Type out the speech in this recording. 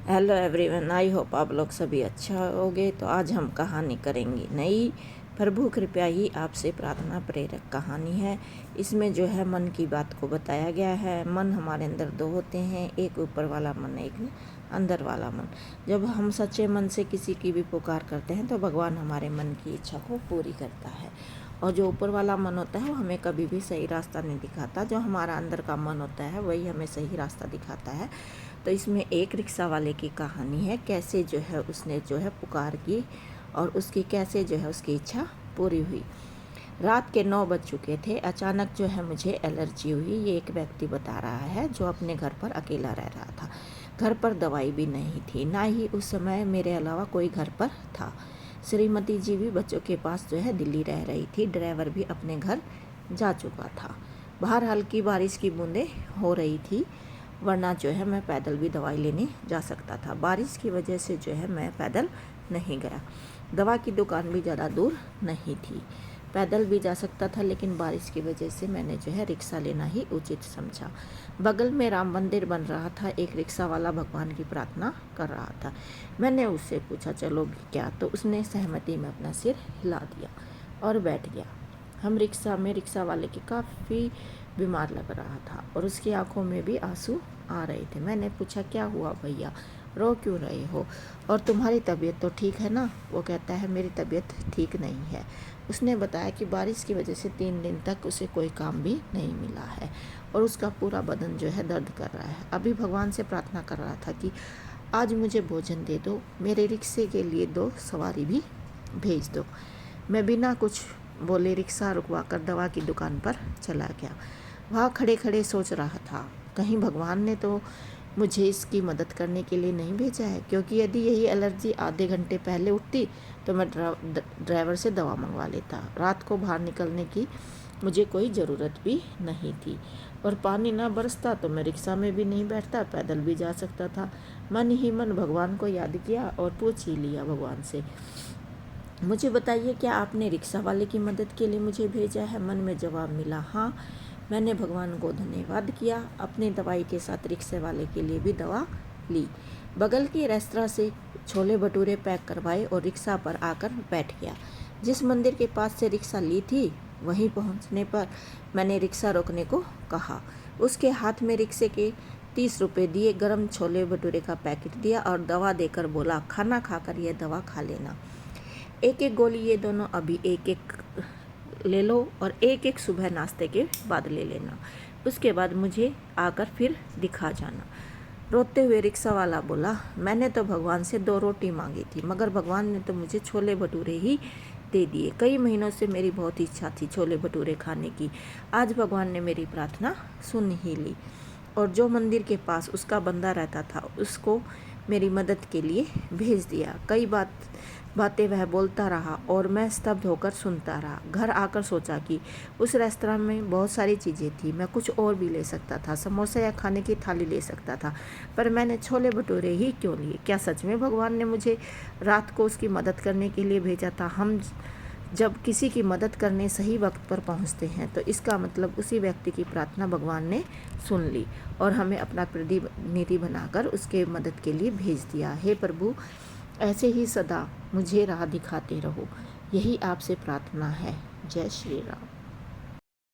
Hello everyone, I hope आप लोग सभी अच्छा होगे। तो आज हम कहानी करेंगे नई। प्रभु कृपया ही आपसे प्रार्थना प्रेरक कहानी है। इसमें जो है मन की बात को बताया गया है। मन हमारे अंदर दो होते हैं, एक ऊपर वाला मन, एक अंदर वाला मन। जब हम सच्चे मन से किसी की भी पुकार करते हैं तो भगवान हमारे मन की इच्छा को पूरी करता है। और जो ऊपर वाला मन होता है वो हमें कभी भी सही रास्ता नहीं दिखाता। जो हमारा अंदर का मन होता है वही हमें सही रास्ता दिखाता है। तो इसमें एक रिक्शा वाले की कहानी है, कैसे जो है उसने जो है पुकार की और उसकी कैसे जो है उसकी इच्छा पूरी हुई। रात के 9 बज चुके थे। अचानक जो है मुझे एलर्जी हुई, ये एक व्यक्ति बता रहा है जो अपने घर पर अकेला रह रहा था। घर पर दवाई भी नहीं थी, ना ही उस समय मेरे अलावा कोई घर पर था। श्रीमती जी भी बच्चों के पास जो है दिल्ली रह रही थी। ड्राइवर भी अपने घर जा चुका था। बाहर हल्की बारिश की बूंदें हो रही थी, वरना जो है मैं पैदल भी दवाई लेने जा सकता था। बारिश की वजह से जो है मैं पैदल नहीं गया। दवा की दुकान भी ज़्यादा दूर नहीं थी, पैदल भी जा सकता था, लेकिन बारिश की वजह से मैंने जो है रिक्शा लेना ही उचित समझा। बगल में राम मंदिर बन रहा था। एक रिक्शा वाला भगवान की प्रार्थना कर रहा था। मैंने उससे पूछा चलोगी क्या, तो उसने सहमति में अपना सिर हिला दिया और बैठ गया। हम रिक्शा वाले की काफ़ी बीमार लग रहा था और उसकी आंखों में भी आंसू आ रहे थे। मैंने पूछा क्या हुआ भैया, रो क्यों रहे हो, और तुम्हारी तबीयत तो ठीक है ना? वो कहता है मेरी तबीयत ठीक नहीं है। उसने बताया कि बारिश की वजह से 3 दिन तक उसे कोई काम भी नहीं मिला है और उसका पूरा बदन जो है दर्द कर रहा है। अभी भगवान से प्रार्थना कर रहा था कि आज मुझे भोजन दे दो, मेरे रिक्शे के लिए 2 सवारी भी भेज दो। मैं बिना कुछ बोले रिक्शा रुकवाकर दवा की दुकान पर चला गया। वहाँ खड़े खड़े सोच रहा था, कहीं भगवान ने तो मुझे इसकी मदद करने के लिए नहीं भेजा है, क्योंकि यदि यही एलर्जी आधे घंटे पहले उठती तो मैं ड्राइवर से दवा मंगवा लेता। रात को बाहर निकलने की मुझे कोई ज़रूरत भी नहीं थी और पानी ना बरसता तो मैं रिक्शा में भी नहीं बैठता, पैदल भी जा सकता था। मन ही मन भगवान को याद किया और पूछ ही लिया भगवान से, मुझे बताइए क्या आपने रिक्शा वाले की मदद के लिए मुझे भेजा है? मन में जवाब मिला हाँ। मैंने भगवान को धन्यवाद किया। अपनी दवाई के साथ रिक्शे वाले के लिए भी दवा ली। बगल के रेस्तरां से छोले भटूरे पैक करवाए और रिक्शा पर आकर बैठ गया। जिस मंदिर के पास से रिक्शा ली थी वहीं पहुंचने पर मैंने रिक्शा रोकने को कहा। उसके हाथ में रिक्शे के 30 रुपये दिए, गरम छोले भटूरे का पैकेट दिया और दवा देकर बोला खाना खाकर यह दवा खा लेना। एक एक गोली ये दोनों अभी एक एक ले लो और एक एक सुबह नाश्ते के बाद ले लेना। उसके बाद मुझे आकर फिर दिखा जाना। रोते हुए रिक्शा वाला बोला, मैंने तो भगवान से 2 रोटी मांगी थी, मगर भगवान ने तो मुझे छोले भटूरे ही दे दिए। कई महीनों से मेरी बहुत इच्छा थी छोले भटूरे खाने की। आज भगवान ने मेरी प्रार्थना सुन ही ली और जो मंदिर के पास उसका बंदा रहता था उसको मेरी मदद के लिए भेज दिया। कई बातें वह बोलता रहा और मैं स्तब्ध होकर सुनता रहा। घर आकर सोचा कि उस रेस्तरां में बहुत सारी चीज़ें थी, मैं कुछ और भी ले सकता था, समोसा या खाने की थाली ले सकता था, पर मैंने छोले भटूरे ही क्यों लिए? क्या सच में भगवान ने मुझे रात को उसकी मदद करने के लिए भेजा था? हम जब किसी की मदद करने सही वक्त पर पहुंचते हैं तो इसका मतलब उसी व्यक्ति की प्रार्थना भगवान ने सुन ली और हमें अपना प्रतिनिधि बनाकर उसके मदद के लिए भेज दिया। हे प्रभु, ऐसे ही सदा मुझे राह दिखाते रहो, यही आपसे प्रार्थना है। जय श्री राम।